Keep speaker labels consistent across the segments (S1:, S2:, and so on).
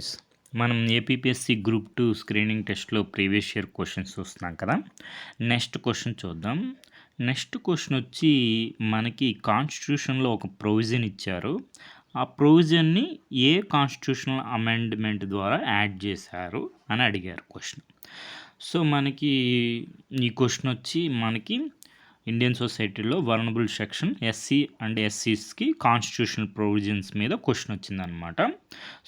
S1: Friends, మనం APPSC group 2 screening టెస్ట్‌లో previous year questions చూస్తున్నాం కదా! నెక్స్ట్ క్వెషన్ చూద్దాం. నెక్స్ట్ క్వెషన్ వచ్చి మనకి కాన్స్టిట్యూషన్‌లో ఒక ప్రొవిజన్ ఇచ్చారు. ఆ ప్రొవిజన్‌ని ఏ కాన్స్టిట్యూషనల్ అమెండ్‌మెంట్ ద్వారా యాడ్ చేశారు అని అడిగారు క్వెషన్. సో, మనకి ఈ క్వెషన్ వచ్చి మనకి ఇండియన్ సొసైటీలో వల్నరబుల్ సెక్షన్ ఎస్సీ అండ్ ఎస్సీస్కి కాన్స్టిట్యూషనల్ ప్రొవిజన్స్ మీద క్వశ్చన్ వచ్చిందనమాట.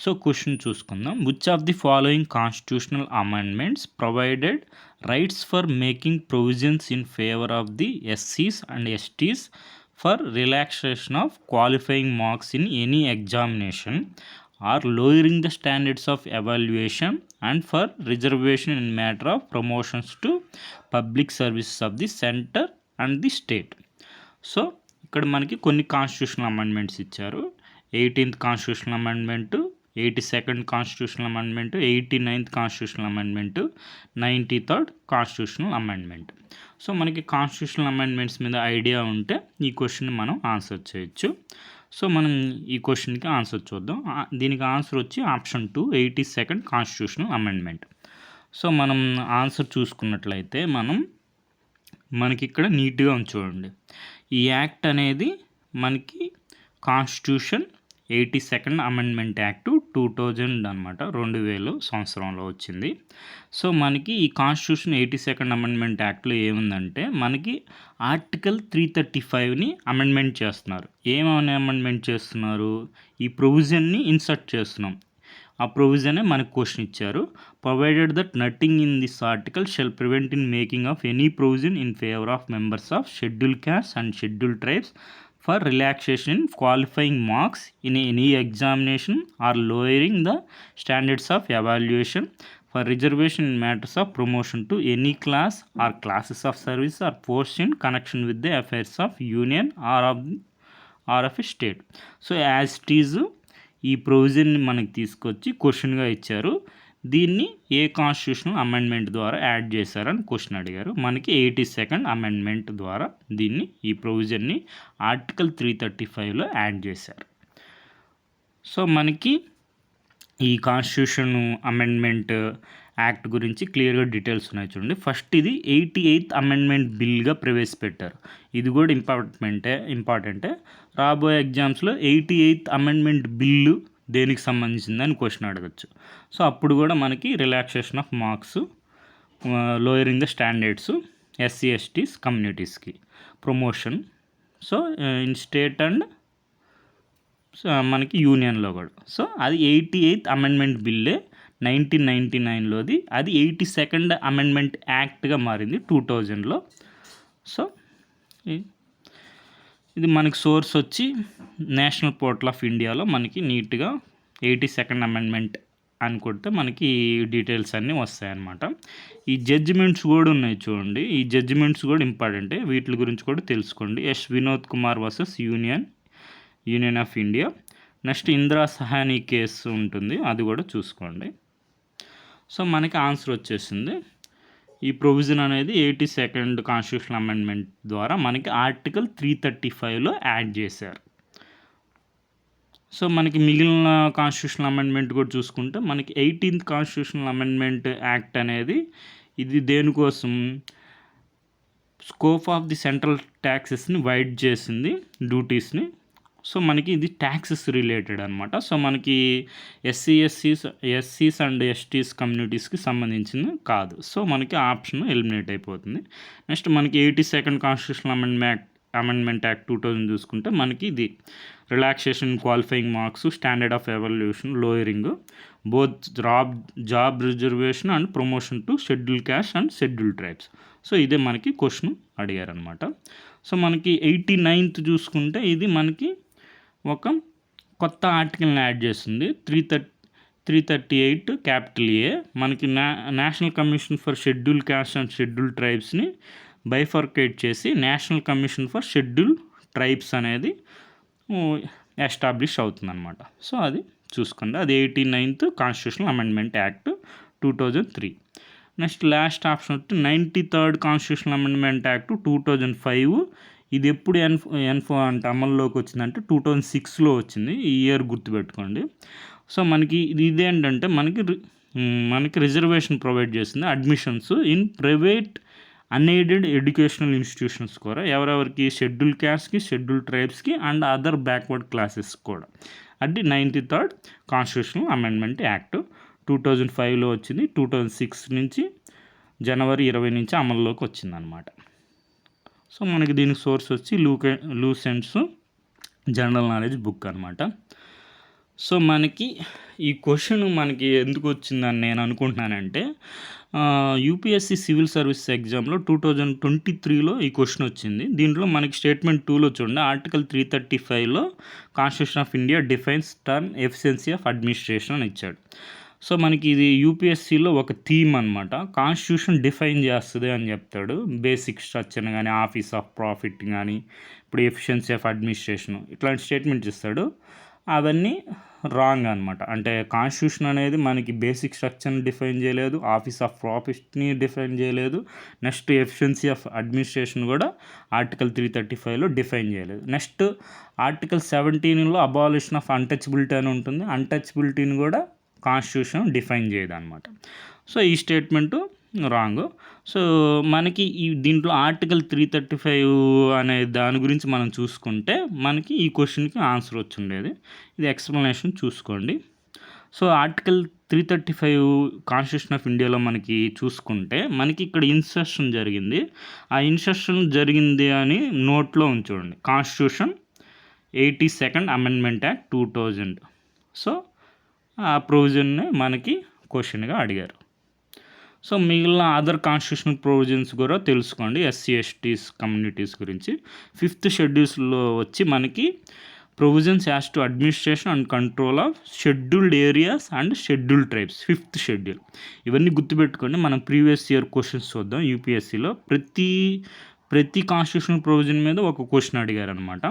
S1: సో క్వశ్చన్ చూసుకుందాం. Which of the following constitutional amendments provided rights for making provisions in favour of the ఎస్సీస్ and STs for relaxation of qualifying marks in any examination or lowering the standards of evaluation and for reservation in matter of promotions to public services of the centre and the state. So ఇక్కడ మనకి కొన్ని constitutional amendments ఇచ్చారు. 18th constitutional amendment, 82nd constitutional amendment, 89th constitutional amendment, 93rd constitutional amendment. So మనకి constitutional amendments మీద idea ఉంటే ఈ question మనం answer చేయొచ్చు. సో మనం ఈ క్వశ్చన్కి ఆన్సర్ చూద్దాం. దీనికి ఆన్సర్ వచ్చి option 2, 82nd constitutional amendment. So మనం ఆన్సర్ చూసుకున్నట్లయితే మనకి ఇక్కడ నీట్గా ఉంది చూడండి. ఈ యాక్ట్ అనేది మనకి కాన్స్టిట్యూషన్ 82nd అమెండ్మెంట్ యాక్ట్ 2000 అనమాట, 2000 సంవత్సరంలో వచ్చింది. సో మనకి ఈ కాన్స్టిట్యూషన్ 82nd అమెండ్మెంట్ యాక్ట్లో ఏముందంటే మనకి ఆర్టికల్ 335ని అమెండ్మెంట్ చేస్తున్నారు. ఏమని అమెండ్మెంట్ చేస్తున్నారు? ఈ ప్రొవిజన్ని ఇన్సర్ట్ చేస్తున్నాం. ఆ ప్రొవిజనే మనకు క్వశ్చన్ ఇచ్చారు. Provided that nothing in this article shall prevent in making of any provision in favour of members of schedule caste and schedule tribes for relaxation in qualifying marks in any examination or lowering the standards of evaluation for reservation in matters of promotion to any class or classes of service or post in connection with the affairs of union or of a state. So as it is ఈ ప్రొవిజన్ని మనకి తీసుకొచ్చి క్వశ్చన్గా ఇచ్చారు. దీన్ని ఏ constitutional amendment ద్వారా add చేశారని question అడిగారు. మనకి 82nd amendment ద్వారా ఈ ప్రొవిజన్ని ఆర్టికల్ 335లో యాడ్ చేశారు. సో మనకి ఈ కాన్స్టిట్యూషన్ అమెండ్మెంట్ యాక్ట్ గురించి క్లియర్గా డీటెయిల్స్ ఉన్నాయి చూడండి. ఫస్ట్ ఇది 88th అమెండ్మెంట్ బిల్గా ప్రవేశపెట్టారు. ఇది కూడా ఇంపార్టెంటే. రాబోయే ఎగ్జామ్స్లో 88th అమెండ్మెంట్ బిల్లు దేనికి సంబంధించిందని క్వశ్చన్ అడగచ్చు. సో అప్పుడు కూడా మనకి relaxation of marks, lowering the standards SC STs కమ్యూనిటీస్కి, promotion so in state and మనకి యూనియన్లో కూడా. సో అది 88th అమెండ్మెంట్ బిల్లే 1999లోది. అది 82nd అమెండ్మెంట్ యాక్ట్గా మారింది 2000లో. సో ఇది మనకి సోర్స్ వచ్చి నేషనల్ పోర్టల్ ఆఫ్ ఇండియాలో మనకి నీట్గా 82nd అమెండ్మెంట్ అని కొడితే మనకి డీటెయిల్స్ అన్నీ వస్తాయన్నమాట. ఈ జడ్జిమెంట్స్ కూడా ఉన్నాయి చూడండి. ఈ జడ్జిమెంట్స్ కూడా ఇంపార్టెంటే, వీటి గురించి కూడా తెలుసుకోండి. S Vinod Kumar versus union of India. Next Indira Sahani case ఉంటుంది, అది కూడా చూసుకోండి. సో మనకి ఆన్సర్ వచ్చేసింది. ఈ ప్రొవిజన్ అనేది 82nd కాన్స్టిట్యూషనల్ అమెండ్మెంట్ ద్వారా మనకి ఆర్టికల్ 335లో యాడ్ చేశారు. సో మనకి మిగిలిన కాన్స్టిట్యూషనల్ అమెండ్మెంట్ కూడా చూసుకుంటే మనకి 18th కాన్స్టిట్యూషనల్ అమెండ్మెంట్ యాక్ట్ అనేది ఇది దేనికోసం, స్కోప్ ఆఫ్ ది సెంట్రల్ ట్యాక్సెస్ని వైడ్ చేసింది, డ్యూటీస్ని. సో మనకి ఇది ట్యాక్సెస్ రిలేటెడ్ అనమాట. సో మనకి ఎస్సీస్ అండ్ ఎస్టీస్ కమ్యూనిటీస్కి సంబంధించింది కాదు. సో మనకి ఆప్షన్ ఎలిమినేట్ అయిపోతుంది. నెక్స్ట్ మనకి 82nd కాన్స్టిట్యూషనల్ అమెండ్మెంట్ యాక్ట్ 2000 చూసుకుంటే మనకి ఇది relaxation qualifying marks, standard of evaluation, lowering both job reservation and promotion to schedule caste and schedule tribes. So ఇదే మనకి క్వశ్చన్ అడిగారనమాట. సో మనకి 89th చూసుకుంటే ఇది మనకి ఒక కొత్త ఆర్టికల్ని యాడ్ చేస్తుంది. 338 క్యాపిటల్ ఏ మనకి national commission for schedule caste and schedule ట్రైబ్స్ని బైఫర్కేట్ చేసి national commission for schedule tribes అనేది ఎస్టాబ్లిష్ అవుతుందన్నమాట. సో అది చూసుకోండి. అది 89th constitutional amendment act 2003. Next last option వచ్చి 93rd కాన్స్టిట్యూషనల్ అమెండ్మెంట్ యాక్ట్ 2005. ఇది ఎప్పుడు అంటే అమల్లోకి వచ్చిందంటే 2006లో వచ్చింది. ఈ ఇయర్ గుర్తుపెట్టుకోండి. సో మనకి ఇదేంటంటే మనకి రిజర్వేషన్ ప్రొవైడ్ చేస్తుంది admissions in private unaided educational institutions కూడా ఎవరెవరికి షెడ్యూల్ క్యాస్ట్కి షెడ్యూల్ ట్రైబ్స్కి అండ్ అదర్ బ్యాక్వర్డ్ క్లాసెస్ కూడా. అది 93rd కాన్స్టిట్యూషనల్ అమెండ్మెంట్ యాక్ట్ 2005లో వచ్చింది. 2006 నుంచి జనవరి 20 నుంచి అమల్లోకి వచ్చిందనమాట. సో మనకి దీనికి సోర్స్ వచ్చి లూసెంట్స్ జనరల్ నాలెడ్జ్ బుక్ అనమాట. సో మనకి ఈ క్వశ్చన్ మనకి ఎందుకు వచ్చిందని నేను అనుకుంటున్నానంటే యూపీఎస్సీ సివిల్ సర్వీస్ ఎగ్జామ్లో 2023లో ఈ క్వశ్చన్ వచ్చింది. దీంట్లో మనకి స్టేట్మెంట్ 2లో చూడండి, ఆర్టికల్ 335లో constitution of India defines term efficiency of administration అని ఇచ్చాడు. సో మనకి ఇది యూపీఎస్సీలో ఒక థీమ్ అనమాట. కాన్స్టిట్యూషన్ డిఫైన్ చేస్తుంది అని చెప్తాడు, బేసిక్ స్ట్రక్చర్ కానీ ఆఫీస్ ఆఫ్ ప్రాఫిట్ కానీ ఇప్పుడు ఎఫిషియన్సీ ఆఫ్ అడ్మినిస్ట్రేషన్ ఇట్లాంటి స్టేట్మెంట్స్ ఇస్తాడు. అవన్నీ రాంగ్ అనమాట. అంటే కాన్స్టిట్యూషన్ అనేది మనకి బేసిక్ స్ట్రక్చర్ని డిఫైన్ చేయలేదు, ఆఫీస్ ఆఫ్ ప్రాఫిట్ని డిఫైన్ చేయలేదు, నెక్స్ట్ ఎఫిషియన్సీ ఆఫ్ అడ్మినిస్ట్రేషన్ కూడా ఆర్టికల్ 335లో డిఫైన్ చేయలేదు. నెక్స్ట్ ఆర్టికల్ 17లో అబాలిషన్ ఆఫ్ అన్టచబిలిటీ అని ఉంటుంది, అన్టచబిలిటీని కూడా కాన్స్టిట్యూషన్ డిఫైన్ చేయదు అనమాట. సో ఈ స్టేట్మెంటు రాంగ్. సో మనకి దీంట్లో ఆర్టికల్ 335 అనే దాని గురించి మనం చూసుకుంటే మనకి ఈ క్వశ్చన్కి ఆన్సర్ వచ్చి ఉండేది. ఇది ఎక్స్ప్లెనేషన్ చూసుకోండి. సో ఆర్టికల్ 335 కాన్స్టిట్యూషన్ ఆఫ్ ఇండియాలో మనకి చూసుకుంటే మనకి ఇక్కడ ఇన్సర్షన్ జరిగింది. ఆ ఇన్సర్షన్ జరిగింది అని నోట్లో ఉంచండి, constitution 82nd amendment act 2000. So ఆ ప్రొవిజన్ని మనకి క్వశ్చన్గా అడిగారు. సో మిగిలిన అదర్ కాన్స్టిట్యూషనల్ ప్రొవిజన్స్ కూడా తెలుసుకోండి ఎస్సీ ఎస్టీస్ కమ్యూనిటీస్ గురించి. 5th షెడ్యూల్స్లో వచ్చి మనకి provisions as to administration and control of scheduled areas and scheduled tribes, 5th schedule. ఇవన్నీ గుర్తుపెట్టుకోండి. మనం ప్రీవియస్ ఇయర్ క్వశ్చన్స్ చూద్దాం. యూపీఎస్సీలో ప్రతి కాన్స్టిట్యూషనల్ ప్రొవిజన్ మీద ఒక క్వశ్చన్ అడిగారనమాట.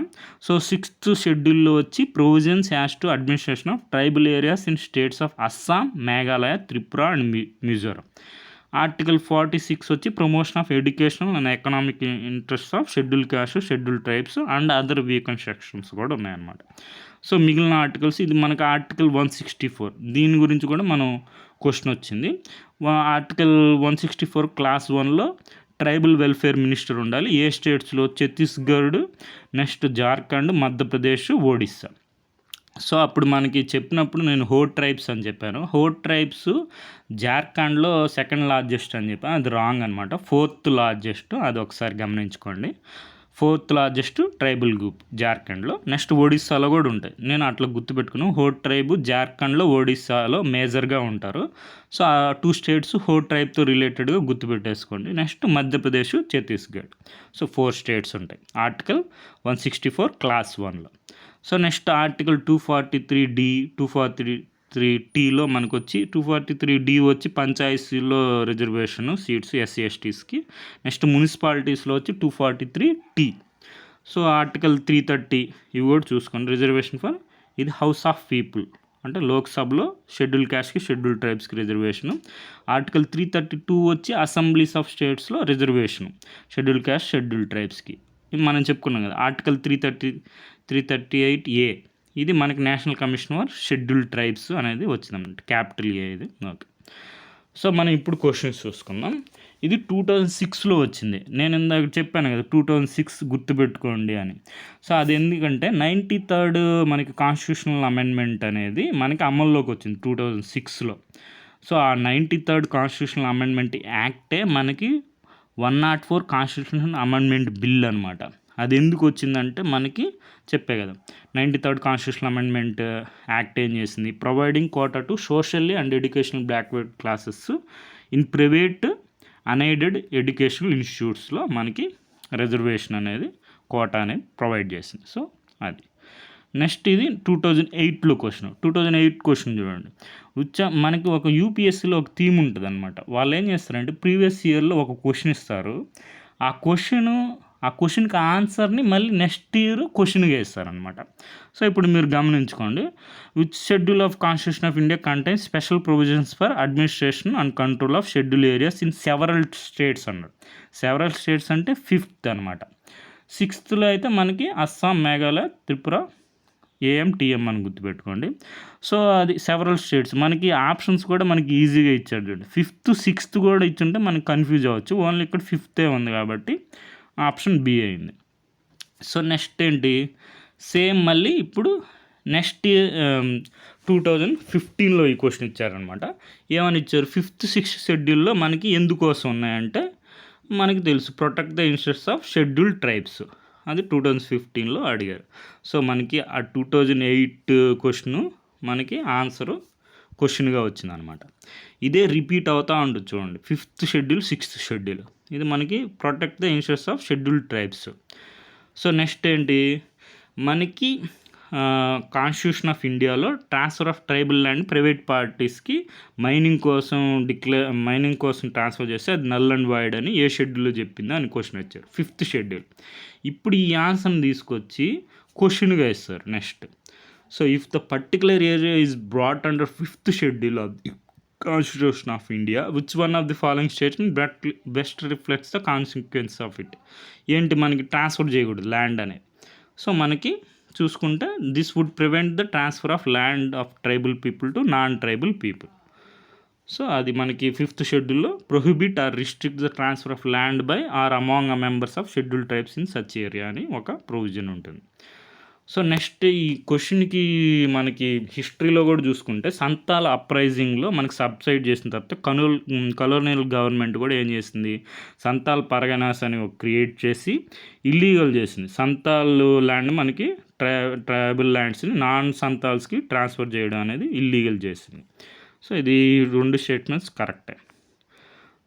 S1: సో 6th షెడ్యూల్లో వచ్చి provisions as to administration of tribal areas in states of Assam, Meghalaya, Tripura and Mizoram. Article 46 వచ్చి promotion of educational and economic interest of schedule caste, schedule tribes and other weekend sections కూడా ఉన్నాయన్నమాట. So మిగిలిన articles ఇది మనకు article 164 దీని గురించి కూడా మనం క్వశ్చన్ వచ్చింది. Article 164 class 1లో tribal welfare minister ఉండాలి. ఏ స్టేట్స్లో? ఛత్తీస్గఢ్, నెక్స్ట్ జార్ఖండ్, మధ్యప్రదేశ్, ఒడిస్సా. సో అప్పుడు మనకి చెప్పినప్పుడు నేను హోడ్ ట్రైబ్స్ అని చెప్పాను. హోడ్ ట్రైబ్స్ జార్ఖండ్లో 2nd లార్జెస్ట్ అని చెప్పాను, అది రాంగ్ అనమాట. 4th లార్జెస్ట్, అది ఒకసారి గమనించుకోండి. 4th లార్జెస్ట్ ట్రైబల్ గ్రూప్ జార్ఖండ్లో. నెక్స్ట్ ఒడిస్సాలో కూడా ఉంటాయి, నేను అట్లా గుర్తుపెట్టుకున్నాను. హోడ్ ట్రైబ్ జార్ఖండ్లో, ఒడిస్సాలో మేజర్గా ఉంటారు. సో ఆ 2 స్టేట్స్ హోడ్ ట్రైబ్తో రిలేటెడ్గా గుర్తుపెట్టేసుకోండి. Next Madhya Pradesh, Chhattisgarh. So 4 states ఉంటాయి article 164 class 1లో. So next article 243D, 243Tలో మనకు వచ్చి 243D వచ్చి పంచాయతీలో రిజర్వేషన్ సీట్స్ ఎస్సీ ఎస్టీస్కి. నెక్స్ట్ మున్సిపాలిటీస్లో వచ్చి 243T. సో ఆర్టికల్ 330 ఇవి కూడా చూసుకోండి, రిజర్వేషన్ ఫర్ ఇది హౌస్ ఆఫ్ పీపుల్ అంటే లోక్సభలో షెడ్యూల్ క్యాస్ట్కి, షెడ్యూల్ ట్రైబ్స్కి రిజర్వేషను. ఆర్టికల్ 332 వచ్చి అసెంబ్లీస్ ఆఫ్ స్టేట్స్లో రిజర్వేషను షెడ్యూల్ క్యాస్ట్, షెడ్యూల్ ట్రైబ్స్కి. ఇది మనం చెప్పుకున్నాం కదా. ఆర్టికల్ 338A ఇది మనకి national commission for schedule tribes అనేది వచ్చిందన్నమాట, క్యాపిటల్ ఏ ఇది. ఓకే. సో మనం ఇప్పుడు క్వశ్చన్స్ చూసుకుందాం. ఇది 2006లో వచ్చింది. నేను ఇందాక చెప్పాను కదా 2006 గుర్తుపెట్టుకోండి అని. సో అది ఎందుకంటే 93rd మనకి కాన్స్టిట్యూషనల్ అమెండ్మెంట్ అనేది మనకి అమల్లోకి వచ్చింది 2006లో. సో ఆ 93rd కాన్స్టిట్యూషనల్ అమెండ్మెంట్ యాక్టే మనకి 104 కాన్స్టిట్యూషనల్ అమెండ్మెంట్ బిల్ అనమాట. అది ఎందుకు వచ్చిందంటే మనకి చెప్పే కదా 93rd కాన్స్టిట్యూషనల్ అమెండ్మెంట్ యాక్ట్ ఏం చేసింది, providing quota to socially and educational backward classes in private unaided educational ఇన్స్టిట్యూట్స్లో మనకి రిజర్వేషన్ అనేది కోటా అనేది ప్రొవైడ్ చేసింది. సో అది. నెక్స్ట్ ఇది 2008లో క్వశ్చన్. 2008 క్వశ్చన్ చూడండి. మనకి ఒక యూపీఎస్సీలో ఒక థీమ్ ఉంటుంది అనమాట. వాళ్ళు ఏం చేస్తారంటే ప్రీవియస్ ఇయర్లో ఒక క్వశ్చన్ ఇస్తారు, ఆ క్వశ్చన్కి ఆన్సర్ని మళ్ళీ నెక్స్ట్ ఇయర్ క్వశ్చన్గా ఇస్తారనమాట. సో ఇప్పుడు మీరు గమనించుకోండి. Which schedule of constitution of India contains special provisions for administration and control of schedule areas in several states అన్నారు. సెవరల్ స్టేట్స్ అంటే 5th అనమాట. 6thలో అయితే మనకి అస్సాం, మేఘాలయ, త్రిపుర ఏఎం, టీఎం అని గుర్తుపెట్టుకోండి. సో అది సెవరల్ స్టేట్స్. మనకి ఆప్షన్స్ కూడా మనకి ఈజీగా ఇచ్చాడు చూడండి. 5th, 6th కూడా ఇచ్చుంటే మనకి కన్ఫ్యూజ్ అవ్వచ్చు. ఓన్లీ ఇక్కడ 5th ఉంది కాబట్టి ఆప్షన్ బి అయింది. సో నెక్స్ట్ ఏంటి, సేమ్ మళ్ళీ ఇప్పుడు నెక్స్ట్ 2015లో ఈ క్వశ్చన్ ఇచ్చారనమాట. ఏమని ఇచ్చారు, 5th, 6th షెడ్యూల్లో మనకి ఎందుకోసం ఉన్నాయంటే మనకి తెలుసు, protect the interests of scheduled tribes. అది 2015లో అడిగారు. సో మనకి ఆ 2008 క్వశ్చను మనకి ఆన్సరు క్వశ్చన్గా వచ్చిందనమాట. ఇదే రిపీట్ అవుతూ ఉంటుంది చూడండి, 5th షెడ్యూల్, 6th షెడ్యూల్. ఇది మనకి protect the interests of scheduled tribes. So next ఏంటి, మనకి కాన్స్టిట్యూషన్ ఆఫ్ ఇండియాలో transfer of tribal land private పార్టీస్కి మైనింగ్ కోసం ట్రాన్స్ఫర్ చేస్తే అది నల్ అండ్ వైడ్ అని ఏ షెడ్యూల్లో చెప్పిందో అని క్వశ్చన్ వచ్చారు, 5th షెడ్యూల్. ఇప్పుడు ఈ ఆన్సర్ని తీసుకొచ్చి క్వశ్చన్గా ఇస్తారు next. So if the particular area is brought under 5th schedule of the constitution of India, which one of the following statement best reflects the consequence of it. ఏంటి, మనకి transfer చేయకూడదు land అనేది. సో మనకి చూసుకుంటే this would prevent the transfer of land of tribal people to non tribal people. So అది మనకి 5th షెడ్యూల్లో prohibit or restrict the transfer of land by or among members of schedule tribes in such area అని ఒక provision ఉంటుంది. So next ఈ క్వశ్చన్కి మనకి హిస్టరీలో కూడా చూసుకుంటే సంతాల్ అప్రైజింగ్లో మనకి సబ్సైడ్ చేసిన తర్వాత కలోనియల్ గవర్నమెంట్ కూడా ఏం చేసింది, సంతాల్ పరగనాస్ అని క్రియేట్ చేసి ఇల్లీగల్ చేసింది. సంతాల్ ల్యాండ్ మనకి ట్రైబల్ ల్యాండ్స్ని నాన్ సంతాల్స్కి ట్రాన్స్ఫర్ చేయడం అనేది ఇల్లీగల్ చేసింది. సో ఇది 2 స్టేట్మెంట్స్ కరెక్టే.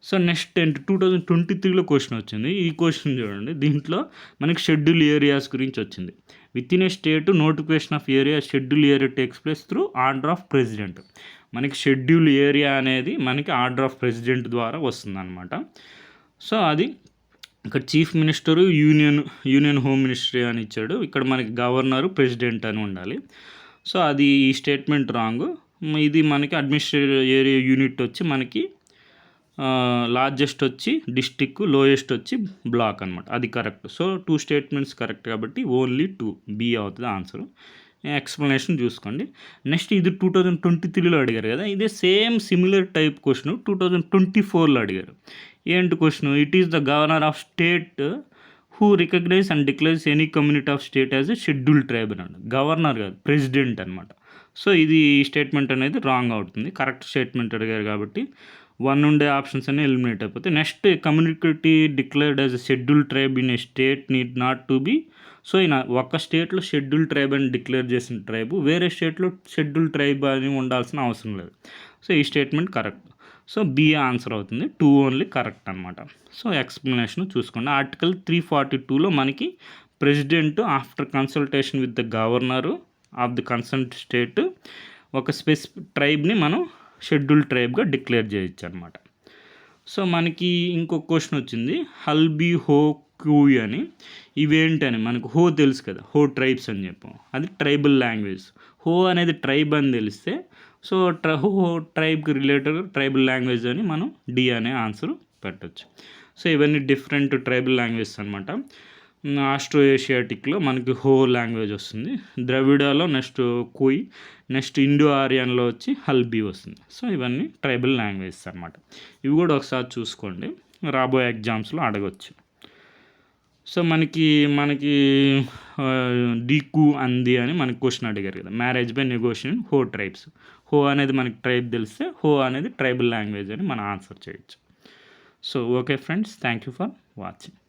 S1: సో నెక్స్ట్ ఏంటి, 2023లో క్వశ్చన్ వచ్చింది. ఈ క్వశ్చన్ చూడండి, దీంట్లో మనకి షెడ్యూల్ ఏరియాస్ గురించి వచ్చింది. With in a state notification off area schedule area takes place through order of president. మనకి షెడ్యూల్ ఏరియా అనేది మనకి ఆర్డర్ ఆఫ్ ప్రెసిడెంట్ ద్వారా వస్తుందన్నమాట. సో అది ఇక్కడ chief minister, union home ministry అని ఇచ్చాడు. ఇక్కడ మనకి గవర్నరు, ప్రెసిడెంట్ అని ఉండాలి. సో అది ఈ స్టేట్మెంట్ రాంగ్. ఇది మనకి అడ్మినిస్ట్రేటివ్ ఏరియా యూనిట్ వచ్చి మనకి లార్జెస్ట్ వచ్చి డిస్టిక్, లోయెస్ట్ వచ్చి బ్లాక్ అనమాట. అది కరెక్ట్. సో 2 స్టేట్మెంట్స్ కరెక్ట్ కాబట్టి ఓన్లీ 2 బి అవుతుంది ఆన్సర్. ఎక్స్ప్లెనేషన్ చూసుకోండి. నెక్స్ట్ ఇది 2023లో అడిగారు కదా, ఇదే సేమ్ సిమిలర్ టైప్ క్వశ్చన్ 2024లో అడిగారు. ఏంటి question, it is the governor of state who recognise and declares any community of state as a schedule tribe అని. గవర్నర్ కాదు, ప్రెసిడెంట్ అనమాట. సో ఇది స్టేట్మెంట్ అనేది రాంగ్ అవుతుంది. కరెక్ట్ స్టేట్మెంట్ అడిగారు కాబట్టి 1 ఉండే ఆప్షన్స్ అన్నీ ఎలిమినేట్ అయిపోతాయి. Next community declared as a schedule tribe in a state need not to be. So ఈయన ఒక స్టేట్లో షెడ్యూల్ ట్రైబ్ అని డిక్లేర్ చేసిన ట్రైబ్ వేరే స్టేట్లో షెడ్యూల్ ట్రైబ్ అని ఉండాల్సిన అవసరం లేదు. సో ఈ statement correct. So B answer అవుతుంది. 2 ఓన్లీ కరెక్ట్ అనమాట. సో ఎక్స్ప్లెనేషన్ చూసుకోండి. ఆర్టికల్ 342లో మనకి president after consultation with the governor of the concern state ఒక స్పెసిఫిక్ ట్రైబ్ని మనం షెడ్యూల్ ట్రైబ్గా డిక్లేర్ చేయొచ్చు అనమాట. సో మనకి ఇంకొక క్వశ్చన్ వచ్చింది, హల్బీ హో క్యూయ్ అని. ఇవేంటని మనకు హో తెలుసు కదా, హో ట్రైబ్స్ అని చెప్పాం, అది ట్రైబల్ లాంగ్వేజ్. హో అనేది ట్రైబ్ అని తెలిస్తే సో హో ట్రైబ్కి రిలేటెడ్ ట్రైబల్ లాంగ్వేజ్ అని మనం డి అనే ఆన్సర్ పెట్టచ్చు. సో ఇవన్నీ డిఫరెంట్ ట్రైబల్ లాంగ్వేజెస్ అనమాట. ఆస్ట్రో ఏషియాటిక్లో మనకి హో లాంగ్వేజ్ వస్తుంది, ద్రవిడాలో నెక్స్ట్ కుయ్, నెక్స్ట్ ఇండో ఆర్యన్లో వచ్చి హల్బీ వస్తుంది. సో ఇవన్నీ ట్రైబల్ లాంగ్వేజెస్ అనమాట. ఇవి కూడా ఒకసారి చూసుకోండి, రాబోయే ఎగ్జామ్స్లో అడగచ్చు. సో మనకి డీకు అంది అని మనకి క్వశ్చన్ అడిగారు కదా, మ్యారేజ్ బై నెగోషియేషన్ హో ట్రైబ్స్. హో అనేది మనకి ట్రైబ్ తెలిస్తే హో అనేది ట్రైబల్ లాంగ్వేజ్ అని మనం ఆన్సర్ చేయొచ్చు. So okay friends, thank you for watching.